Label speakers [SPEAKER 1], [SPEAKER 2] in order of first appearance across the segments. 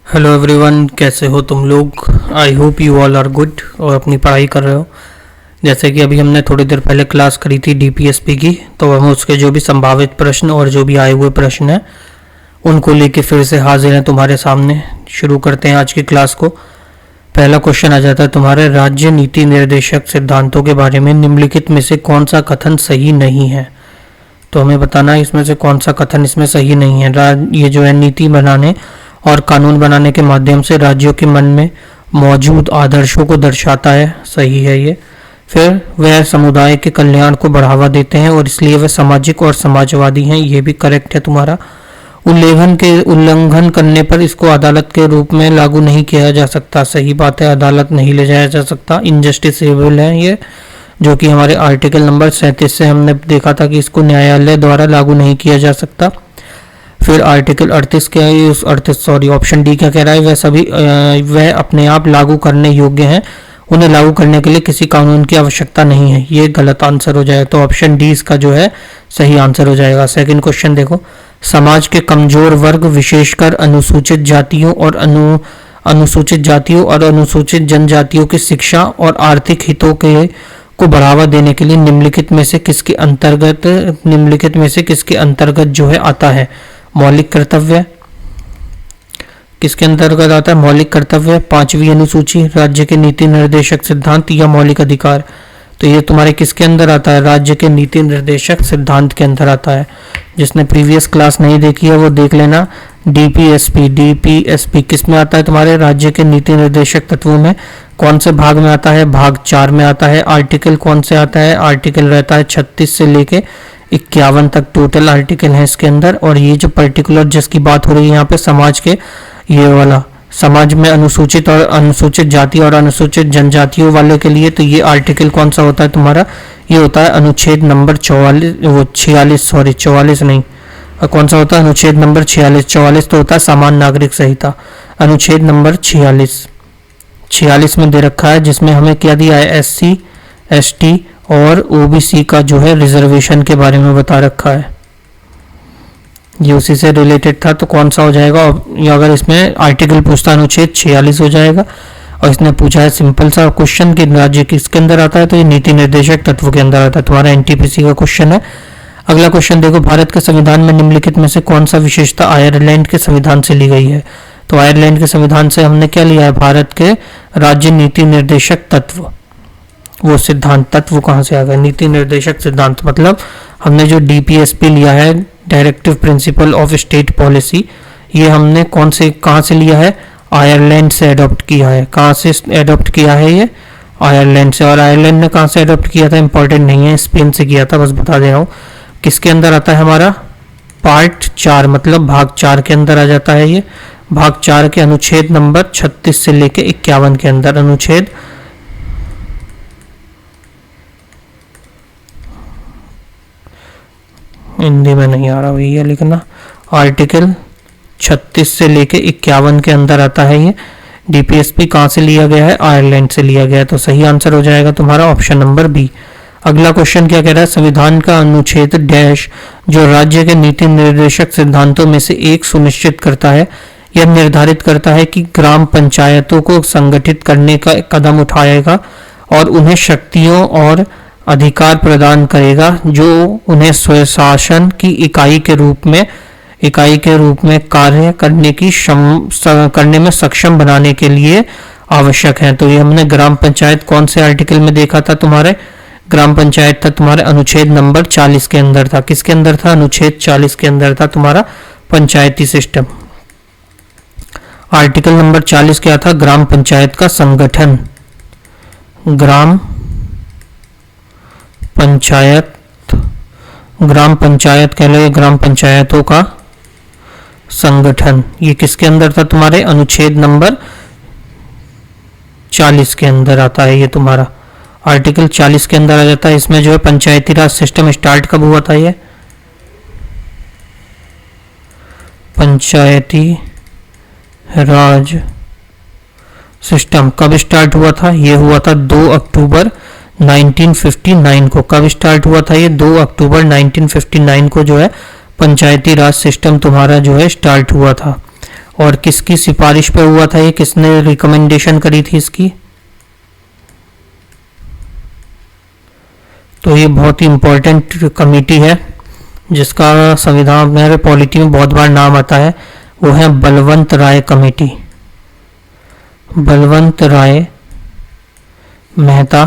[SPEAKER 1] Hello everyone, कैसे हो तुम लोग। I hope you all are good और अपनी पढ़ाई कर रहे हो। जैसे कि अभी हमने थोड़ी देर पहले क्लास करी थी डीपीएसपी की, तो हम उसके जो भी संभावित प्रश्न और जो भी आए हुए प्रश्न हैं उनको लेके फिर से हाजिर हैं तुम्हारे सामने। शुरू करते हैं आज की क्लास को। पहला क्वेश्चन आ जाता है तुम्हारे, राज्य नीति निर्देशक सिद्धांतों के बारे में निम्नलिखित में से कौन सा कथन सही नहीं है। तो हमें बताना है इसमें से कौन सा कथन इसमें सही नहीं है। ये जो है नीति बनाने और कानून बनाने के माध्यम से राज्यों के मन में मौजूद आदर्शों को दर्शाता है, सही है ये। फिर वह समुदाय के कल्याण को बढ़ावा देते हैं और इसलिए वह सामाजिक और समाजवादी हैं, ये भी करेक्ट है तुम्हारा। उल्लंघन करने पर इसको अदालत के रूप में लागू नहीं किया जा सकता, सही बात है, अदालत नहीं ले जाया जा सकता, इनजस्टिसेबल है ये, जो कि हमारे आर्टिकल नंबर 37 से हमने देखा था कि इसको न्यायालय द्वारा लागू नहीं किया जा सकता। फिर आर्टिकल 38 क्या है, उस 38 ऑप्शन डी क्या कह रहा है, वह अपने आप लागू करने योग्य हैं, उन्हें लागू करने के लिए किसी कानून की आवश्यकता नहीं है, ये गलत आंसर हो जाएगा। तो ऑप्शन डी इसका जो है सही आंसर हो जाएगा। सेकंड क्वेश्चन देखो, समाज के कमजोर वर्ग विशेषकर अनुसूचित जातियों और अनुसूचित जनजातियों की शिक्षा और आर्थिक हितों को बढ़ावा देने के लिए निम्नलिखित में से किसके अंतर्गत जो है आता है। मौलिक कर्तव्य किसके अंतर्गत आता है, मौलिक कर्तव्य, पांचवी अनुसूची, राज्य के नीति निर्देशक सिद्धांत या मौलिक अधिकार। तो ये तुम्हारे किसके अंदर आता है, राज्य के नीति निर्देशक सिद्धांत के अंदर आता है। जिसने प्रीवियस क्लास नहीं देखी है वो देख लेना। डीपीएसपी किस में आता है तुम्हारे, राज्य के नीति निर्देशक तत्वों में। कौन से भाग में आता है, भाग 4 में आता है। आर्टिकल कौन से आता है, आर्टिकल रहता है 36 से लेके 51 तक टोटल आर्टिकल है इसके अंदर। और ये जो पर्टिकुलर जिसकी बात हो रही है यहाँ पे समाज के, ये वाला समाज में अनुसूचित और अनुसूचित जाति और अनुसूचित जनजातियों वाले के लिए, तो ये आर्टिकल कौन सा होता है तुम्हारा, ये होता है अनुच्छेद नंबर 44 नहीं, कौन सा होता है, अनुच्छेद नंबर 46 तो होता है समान नागरिक संहिता, अनुच्छेद नंबर 46 में दे रखा है, जिसमें हमें क्या दिया है, SC ST और OBC का जो है रिजर्वेशन के बारे में बता रखा है। ये उसी से रिलेटेड था, तो कौन सा हो जाएगा, अगर इसमें आर्टिकल पूछता अनुच्छेद 46 हो जाएगा। और इसने पूछा है सिंपल सा क्वेश्चन कि राज्य किसके अंदर आता है, तो ये नीति निर्देशक तत्व के अंदर आता है, तुम्हारा NTPC का क्वेश्चन है। अगला क्वेश्चन देखो, भारत के संविधान में निम्नलिखित में से कौन सा विशेषता आयरलैंड के संविधान से ली गई है। तो आयरलैंड के संविधान से हमने क्या लिया है, भारत के राज्य नीति निर्देशक तत्व, वो सिद्धांत तत्व कहाँ से आ गए, नीति निर्देशक सिद्धांत, मतलब हमने जो DPSP लिया है, directive principle of state policy, ये हमने कहाँ से लिया है, आयरलैंड से अडॉप्ट किया है। कहाँ से अडॉप्ट किया है ये, आयरलैंड से। और आयरलैंड ने कहाँ से अडॉप्ट किया था, इंपॉर्टेंट नहीं है, स्पेन से किया था, बस बता दे रहा हूँ। किसके अंदर आता है हमारा, पार्ट 4, मतलब भाग 4 के अंदर आ जाता है ये। भाग 4 के अनुच्छेद नंबर 36 से लेके 51 के अंदर, अनुच्छेद हिंदी में नहीं आ रहा भैया लिखना, आर्टिकल 36 से लेके 51 के अंदर आता है ये। DPSP कहाँ से लिया गया है, आयरलैंड से लिया गया है, तो सही आंसर हो जाएगा तुम्हारा ऑप्शन नंबर बी। अगला क्वेश्चन क्या कह रहा है, संविधान का अनुच्छेद डैश जो राज्य के नीति निर्देशक सिद्धांतों में से एक सुनिश्चित करता है, यह निर्धारित करता है कि ग्राम पंचायतों को संगठित करने का कदम उठाएगा और उन्हें शक्तियों और अधिकार प्रदान करेगा जो उन्हें स्वशासन की इकाई के रूप में कार्य करने में सक्षम बनाने के लिए आवश्यक है। तो ये हमने ग्राम पंचायत कौन से आर्टिकल में देखा था, तुम्हारे ग्राम पंचायत था तुम्हारे अनुच्छेद नंबर 40 के अंदर था। किसके अंदर था, अनुच्छेद 40 के अंदर था तुम्हारा पंचायती सिस्टम। आर्टिकल नंबर 40 क्या था, ग्राम पंचायत का संगठन, ग्राम पंचायत कह लो, ग्राम पंचायतों का संगठन। ये किसके अंदर था तुम्हारे, अनुच्छेद नंबर 40 के अंदर आता है ये तुम्हारा, आर्टिकल 40 के अंदर आ जाता है। इसमें जो है पंचायती राज सिस्टम स्टार्ट कब हुआ था, ये पंचायती राज सिस्टम कब स्टार्ट हुआ था, ये हुआ था 2 अक्टूबर 1959 को। कब स्टार्ट हुआ था ये, 2 अक्टूबर 1959 को जो है पंचायती राज सिस्टम तुम्हारा जो है स्टार्ट हुआ था। और किसकी सिफारिश पे हुआ था ये, किसने रिकमेंडेशन करी थी इसकी? तो ये बहुत ही इम्पोर्टेंट कमेटी है जिसका संविधान मेरे पॉलिटी में बहुत बार नाम आता है, वो है बलवंत राय कमेटी, बलवंत राय मेहता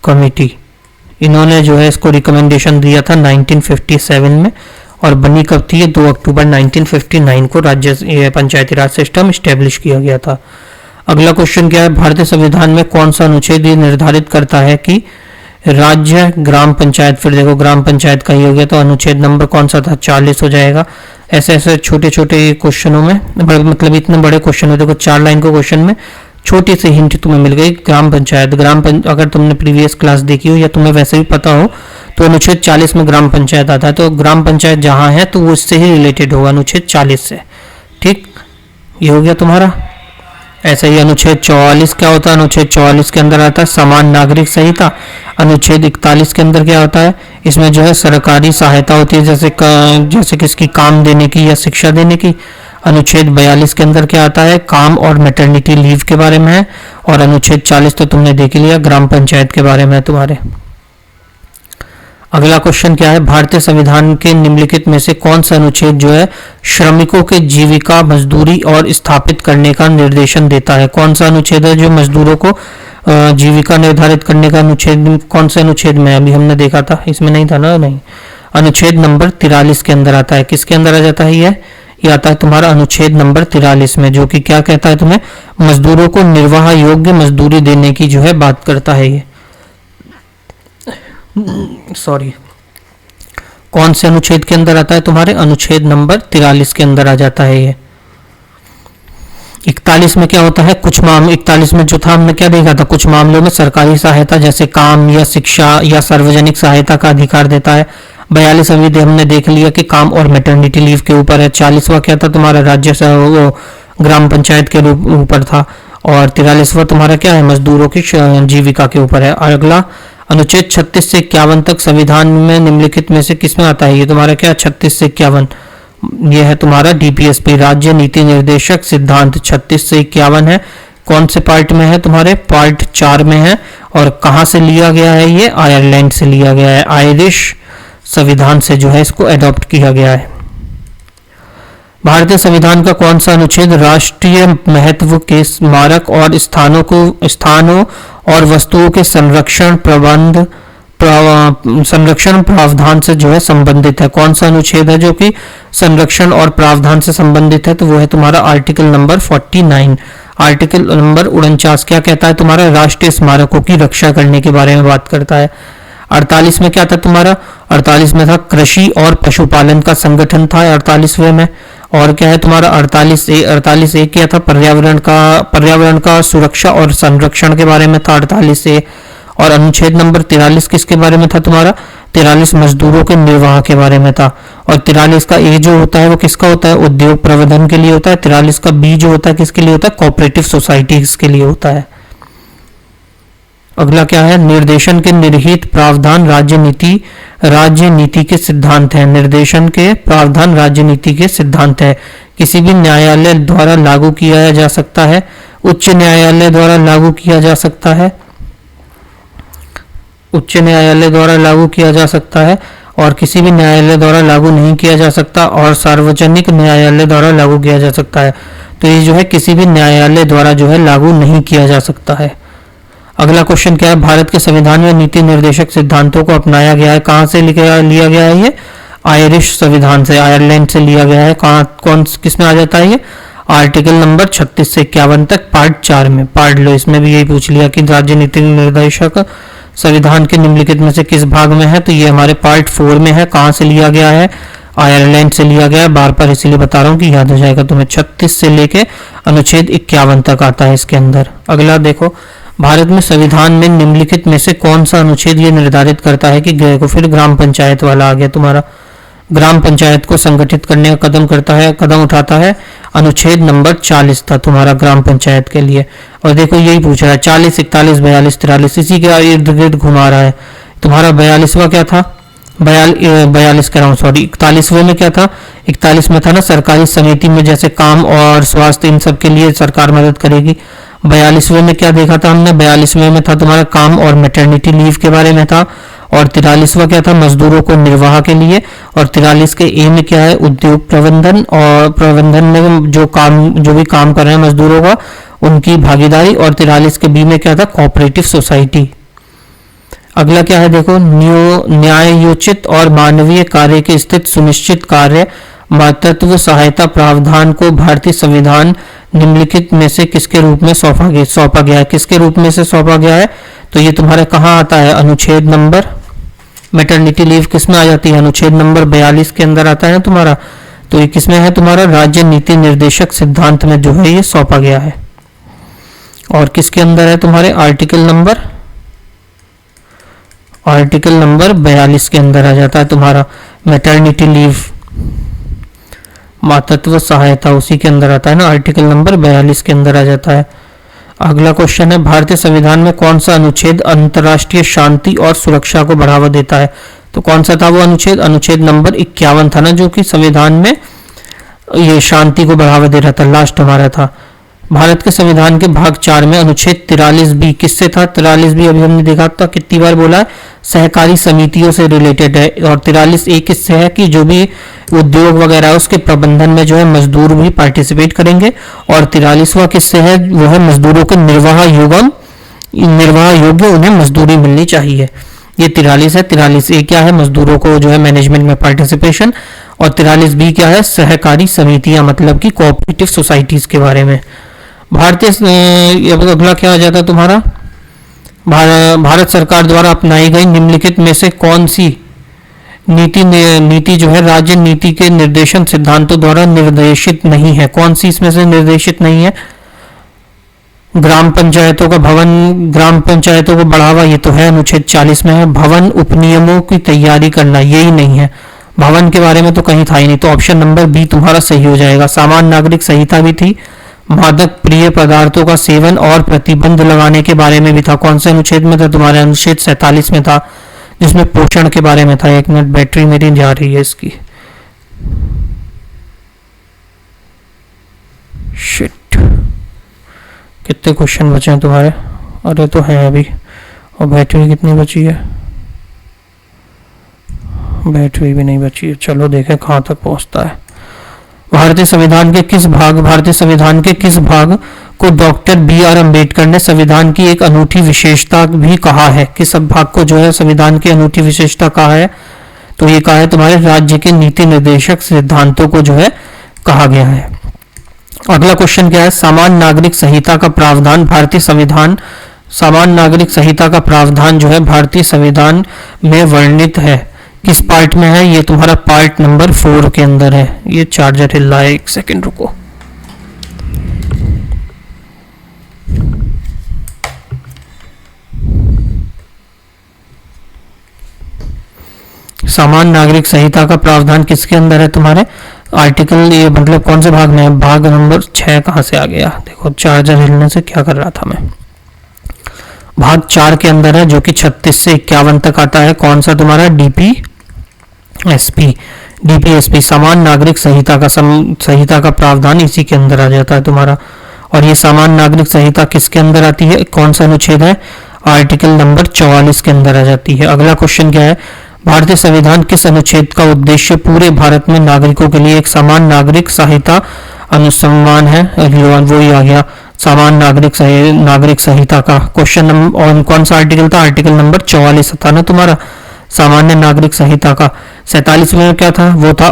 [SPEAKER 1] कमेटी। इन्होंने जो है इसको रिकमेंडेशन दिया था 1957 में, और बनी कब थी? 2 अक्टूबर 1959 को राज्य पंचायती राज सिस्टम स्टेब्लिश किया गया था। अगला क्वेश्चन क्या है? भारतीय संविधान में कौन सा अनुच्छेद ये निर्धारित करता है कि राज्य ग्राम पंचायत, फिर देखो ग्राम पंचायत का ही हो गया, तो अनुच्छेद नंबर कौन सा था? 40 हो जाएगा। ऐसे ऐसे छोटे छोटे क्वेश्चनों में, मतलब इतने बड़े क्वेश्चन में देखो 4 लाइन के क्वेश्चन में छोटी सी हिंट तुम्हें मिल गई। ग्राम पंचायत, अगर तुमने प्रीवियस क्लास देखी हो या तुम्हें वैसे भी पता हो तो अनुच्छेद 40 में ग्राम पंचायत आता है, तो ग्राम पंचायत जहां है तो वो इससे ही रिलेटेड होगा, अनुच्छेद 40 से। ठीक, ये हो गया तुम्हारा। ऐसा ही अनुच्छेद 44 क्या होता है? अनुच्छेद 44 के अंदर आता है समान नागरिक संहिता। अनुच्छेद 41 के अंदर क्या होता है? इसमें जो है सरकारी सहायता होती है, जैसे किसकी? काम देने की या शिक्षा देने की। अनुच्छेद 42 के अंदर क्या आता है? काम और मैटरनिटी लीव के बारे में है। और अनुच्छेद 40 तो तुमने देख लिया, ग्राम पंचायत के बारे में है तुम्हारे। अगला क्वेश्चन क्या है? भारतीय संविधान के निम्नलिखित में से कौन सा अनुच्छेद जो है श्रमिकों के जीविका, मजदूरी और स्थापित करने का निर्देशन देता है? कौन सा अनुच्छेद है जो मजदूरों को जीविका निर्धारित करने का अनुच्छेद? कौन से अनुच्छेद में? अभी हमने देखा था, इसमें नहीं था ना? नहीं, अनुच्छेद नंबर 43 के अंदर आता है। किसके अंदर आ जाता है ये आता है तुम्हारा अनुच्छेद नंबर 43 में, जो कि क्या कहता है तुम्हें? मजदूरों को निर्वाह योग्य मजदूरी देने की जो है बात करता है ये। सॉरी, कौन से अनुच्छेद के अंदर आता है तुम्हारे? अनुच्छेद नंबर 43 के अंदर आ जाता है ये। 41 में क्या होता है? कुछ मामले, 41 में जो था हमने क्या देखा था? कुछ मामलों में सरकारी सहायता जैसे काम या शिक्षा या सार्वजनिक सहायता का अधिकार देता है। 42 अभी हमने देख लिया कि काम और मैटरनिटी लीव के ऊपर है। 40वां क्या था तुम्हारा? राज्य से वो ग्राम पंचायत के ऊपर था। और 43वां तुम्हारा क्या है? मजदूरों की जीविका के ऊपर है। अगला अनुच्छेद 36 से 51 तक संविधान में निम्नलिखित में से किसमें आता है? ये तुम्हारा क्या? 36 से 51, ये है तुम्हारा डीपीएसपी, राज्य नीति निर्देशक सिद्धांत। 36 से 51 है। कौन से पार्ट में है तुम्हारे? पार्ट 4 में है। और कहां से लिया गया है ये? आयरलैंड से लिया गया है। आयरिश संविधान से जो है इसको एडॉप्ट किया गया है। भारतीय संविधान का कौन सा अनुच्छेद राष्ट्रीय महत्व के स्मारक और स्थानों और वस्तुओं के संरक्षण प्रावधान से जो है संबंधित है? कौन सा अनुच्छेद है जो कि संरक्षण और प्रावधान से संबंधित है? तो वो है तुम्हारा आर्टिकल नंबर 49। आर्टिकल नंबर 49 क्या कहता है तुम्हारा? राष्ट्रीय स्मारकों की रक्षा करने के बारे में बात करता है। 48 में क्या था तुम्हारा? 48 में था कृषि और पशुपालन का संगठन था 48वें में। और क्या है तुम्हारा? 48A क्या था? पर्यावरण का सुरक्षा और संरक्षण के बारे में था 48A। और अनुच्छेद नंबर 43 किसके बारे में था तुम्हारा? 43 मजदूरों के निर्वाह के बारे में था। और 43 का ए जो होता है वो किसका होता है? उद्योग प्रबंधन के लिए होता है। 43 का बी जो होता है किसके लिए होता है? कोऑपरेटिव सोसाइटीज के लिए होता है। अगला क्या है? निर्देशन के निहित प्रावधान राज्य नीति के सिद्धांत है। निर्देशन के प्रावधान राज्य नीति के सिद्धांत है। किसी भी न्यायालय द्वारा लागू किया जा सकता है, उच्च न्यायालय द्वारा लागू किया जा सकता है, उच्च न्यायालय द्वारा लागू किया जा सकता है, और किसी भी न्यायालय द्वारा लागू नहीं किया जा सकता, और सार्वजनिक न्यायालय द्वारा लागू किया जा सकता है। तो ये जो है किसी भी न्यायालय द्वारा जो है लागू नहीं किया जा सकता है। अगला क्वेश्चन क्या है? भारत के संविधान में नीति निर्देशक सिद्धांतों को अपनाया गया है। कहां से लिया गया है ये? आयरिश संविधान से, आयरलैंड से लिया गया है। किसमें आ जाता है ये? आर्टिकल नंबर 36 से 51 तक पार्ट 4 में। पढ़ लो, इसमें भी यही पूछ लिया कि राज्य नीति निर्देशक संविधान के निम्नलिखित में से किस भाग में है? तो ये हमारे पार्ट 4 में है। कहां से लिया गया है? आयरलैंड से लिया गया है। बार बार इसीलिए बता रहा हूँ कि याद हो जाएगा तुम्हें। 36 से लेके अनुच्छेद 51 तक आता है इसके अंदर। अगला देखो, भारत में संविधान में निम्नलिखित में से कौन सा अनुच्छेद ये निर्धारित करता है कि फिर ग्राम पंचायत वाला आ गया तुम्हारा, ग्राम पंचायत को संगठित करने का कदम उठाता है। अनुच्छेद नंबर 40 था तुम्हारा ग्राम पंचायत के लिए। और देखो यही पूछ रहा है 40, 41, 42, 43 इसी के इर्द गिर्द घुमा रहा है। तुम्हारा 42वां क्या था? 42 कह रहा हूँ, सॉरी 41वें में क्या था, 41 में था ना सरकारी समिति में जैसे काम और स्वास्थ्य इन सब के लिए सरकार मदद करेगी। 42वें में क्या देखा था हमने, 42वें में था तुम्हारा काम और मैटरनिटी लीव के बारे में था। और 43वां क्या था, मजदूरों को निर्वाह के लिए। और 43 के ए में क्या है, उद्योग प्रबंधन, और प्रबंधन में जो भी काम कर रहे हैं मजदूरों का उनकी भागीदारी। और 43 के बी में क्या था, कोऑपरेटिव सोसाइटी। अगला क्या है देखो, न्यायोचित और मानवीय कार्य के स्थित सुनिश्चित कार्य मातृत्व सहायता प्रावधान को भारतीय संविधान निम्नलिखित में से किसके रूप में सौंपा गया है, किसके रूप में से सौंपा गया है, तो ये तुम्हारे कहाँ आता है, अनुच्छेद नंबर, मैटरनिटी लीव किस में आ जाती है, अनुच्छेद नंबर 42 के अंदर आता है ना तुम्हारा। तो ये किसमें है तुम्हारा, राज्य नीति निर्देशक सिद्धांत में जो है ये सौंपा गया है। और किसके अंदर है तुम्हारे, आर्टिकल नंबर 42 के अंदर आ जाता है तुम्हारा मैटरनिटी लीव, मातृत्व सहायता, उसी के अंदर आता है ना, आर्टिकल नंबर 42 के अंदर आ जाता है। अगला क्वेश्चन है, भारतीय संविधान में कौन सा अनुच्छेद अंतर्राष्ट्रीय शांति और सुरक्षा को बढ़ावा देता है, तो कौन सा था वो अनुच्छेद, अनुच्छेद नंबर 51 था ना, जो कि संविधान में ये शांति को बढ़ावा दे रहा था, लास्ट हमारा था। भारत के संविधान के भाग 4 में अनुच्छेद 43B किससे था, 43B अभी हमने देखा था कितनी बार बोला है, सहकारी समितियों से रिलेटेड है। और 43A किससे है कि जो भी उद्योग वगैरह है उसके प्रबंधन में जो है मजदूर भी पार्टिसिपेट करेंगे। और 43वां किससे है, वो है मजदूरों के निर्वाह योग्य उन्हें मजदूरी मिलनी चाहिए। ये 43 है। 43A क्या है, मजदूरों को जो है मैनेजमेंट में पार्टिसिपेशन। और 43B क्या है, सहकारी समितियां, मतलब कि कोऑपरेटिव सोसाइटीज के बारे में। भारतीय अगला क्या आ जाता है तुम्हारा, भारत सरकार द्वारा अपनाई गई निम्नलिखित में से कौन सी नीति जो है राज्य नीति के निर्देशन सिद्धांतों द्वारा निर्देशित नहीं है, कौन सी इसमें से निर्देशित नहीं है, ग्राम पंचायतों को बढ़ावा, ये तो है अनुच्छेद 40 में है। भवन उपनियमों की तैयारी करना, यही नहीं है, भवन के बारे में तो कहीं था ही नहीं, तो ऑप्शन नंबर बी तुम्हारा सही हो जाएगा। सामान्य नागरिक संहिता भी थी, मादक प्रिय पदार्थों का सेवन और प्रतिबंध लगाने के बारे में भी था, कौन से अनुच्छेद में था तुम्हारे, अनुच्छेद 47 में था, जिसमें पोषण के बारे में था। एक मिनट, बैटरी मेरी जा रही है इसकी, शिट, कितने क्वेश्चन बचे हैं तुम्हारे, अरे तो है अभी, और बैटरी कितनी बची है, बैटरी भी नहीं बची है, चलो देखें कहाँ तक पहुँचता है। भारतीय संविधान के किस भाग को डॉक्टर B.R. अम्बेडकर ने संविधान की एक अनूठी विशेषता भी कहा है, किस भाग को जो है संविधान की अनूठी विशेषता कहा है, तो ये कहा है तुम्हारे राज्य के नीति निर्देशक सिद्धांतों को जो है कहा गया है। अगला क्वेश्चन क्या है, सामान्य नागरिक संहिता का प्रावधान जो है भारतीय संविधान में वर्णित है, किस पार्ट में है, ये तुम्हारा पार्ट नंबर 4 के अंदर है। ये चार्जर हिल रहा है, एक सेकंड रुको। सामान्य नागरिक संहिता का प्रावधान किसके अंदर है तुम्हारे, आर्टिकल, ये मतलब कौन से भाग में है, भाग नंबर 6 कहां से आ गया, देखो चार्जर हिलने से क्या कर रहा था मैं, भाग 4 के अंदर है, जो कि 36 से 51 तक आता है। कौन सा तुम्हारा, डीपीएसपी, सामान्य नागरिक संहिता का प्रावधान इसी के अंदर आ जाता है तुम्हारा। और ये सामान्य नागरिक संहिता किसके अंदर आती है, कौन सा अनुच्छेद है, आर्टिकल नंबर 44 के अंदर आ जाती है। अगला क्वेश्चन क्या है, भारतीय संविधान किस अनुच्छेद का उद्देश्य पूरे भारत में नागरिकों के लिए एक समान नागरिक संहिता अनुसंधान है, वही आ गया सामान्य नागरिक संहिता का क्वेश्चन नंबर, और कौन सा आर्टिकल था, आर्टिकल नंबर 44 था ना तुम्हारा सामान्य नागरिक संहिता का। 47 में क्या था, वो था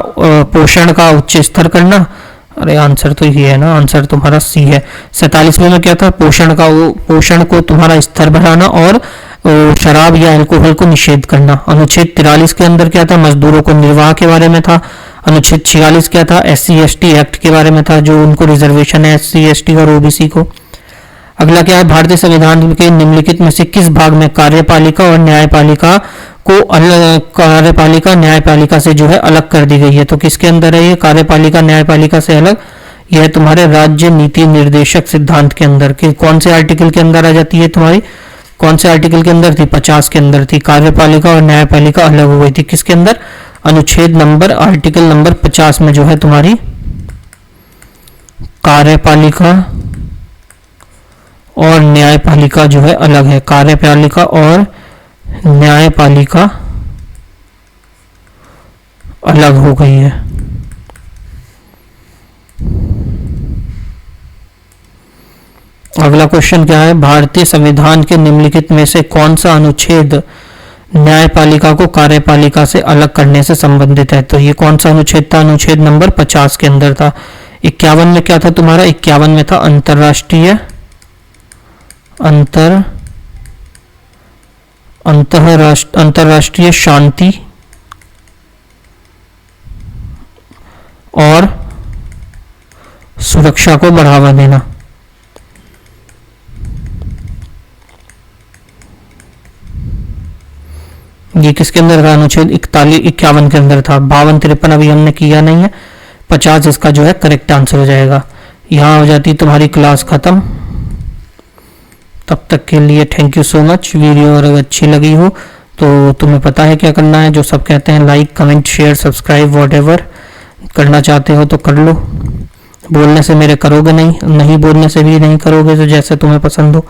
[SPEAKER 1] पोषण का उच्च स्तर करना, अरे आंसर तो ये है ना, आंसर तुम्हारा सी है। 47 में क्या था, पोषण को तुम्हारा स्तर बढ़ाना और शराब या अल्कोहल को निषेध करना। अनुच्छेद 43 के अंदर क्या था, मजदूरों को निर्वाह के बारे में था। अनुच्छेद 46 क्या था, SC/ST एक्ट के बारे में था, जो उनको रिजर्वेशन है SC/ST और OBC को। अगला क्या है, भारतीय संविधान के निम्नलिखित में से किस भाग में कार्यपालिका और न्यायपालिका न्यायपालिका से जो है अलग कर दी गई है, तो किसके अंदर है ये, कार्यपालिका न्यायपालिका से अलग, यह तुम्हारे राज्य नीति निर्देशक सिद्धांत के अंदर के कौन से आर्टिकल के अंदर आ जाती है तुम्हारी, कौन से आर्टिकल के अंदर थी? 50 के अंदर थी। कार्यपालिका और न्यायपालिका अलग हो गई थी। किसके अंदर? अनुच्छेद नंबर आर्टिकल नंबर 50 में जो है तुम्हारी कार्यपालिका और न्यायपालिका जो है अलग है। कार्यपालिका और न्यायपालिका अलग हो गई है। अगला क्वेश्चन क्या है? भारतीय संविधान के निम्नलिखित में से कौन सा अनुच्छेद न्यायपालिका को कार्यपालिका से अलग करने से संबंधित है? तो ये कौन सा अनुच्छेद था? अनुच्छेद नंबर 50 के अंदर था। 51 में क्या था तुम्हारा? 51 में था अंतरराष्ट्रीय शांति और सुरक्षा को बढ़ावा देना। ये किसके अंदर था? अनुच्छेद 51 के अंदर था। 52 53 अभी हमने किया नहीं है। 50 इसका जो है करेक्ट आंसर हो जाएगा। यहाँ हो जाती तुम्हारी क्लास खत्म। तब तक के लिए thank you so much. Video अगर अच्छी लगी हो तो तुम्हें पता है क्या करना है। जो सब कहते हैं like comment share subscribe whatever करना चाहते हो तो कर लो। बोलने से मेरे करोगे नहीं बोलने से भी नहीं करोगे, तो जैसे तुम्हें पसंद हो।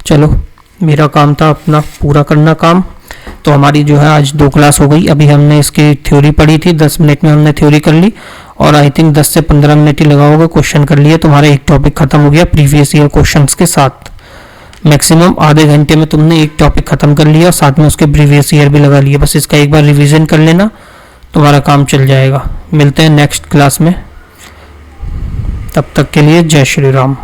[SPEAKER 1] चलो, मेरा काम था अपना पूरा करना काम। तो हमारी जो है आज 2 क्लास हो गई। अभी हमने इसकी थ्योरी पढ़ी थी, 10 मिनट में हमने थ्योरी कर ली और आई थिंक 10 से 15 मिनट ही लगा होगा। क्वेश्चन कर लिए, तुम्हारा एक टॉपिक खत्म हो गया प्रीवियस ईयर क्वेश्चंस के साथ। मैक्सिमम आधे घंटे में तुमने एक टॉपिक खत्म कर लिया और साथ में उसके प्रीवियस ईयर भी लगा लिए। बस इसका एक बार रिवीजन कर लेना, तुम्हारा काम चल जाएगा। मिलते हैं नेक्स्ट क्लास में, तब तक के लिए जय श्री राम।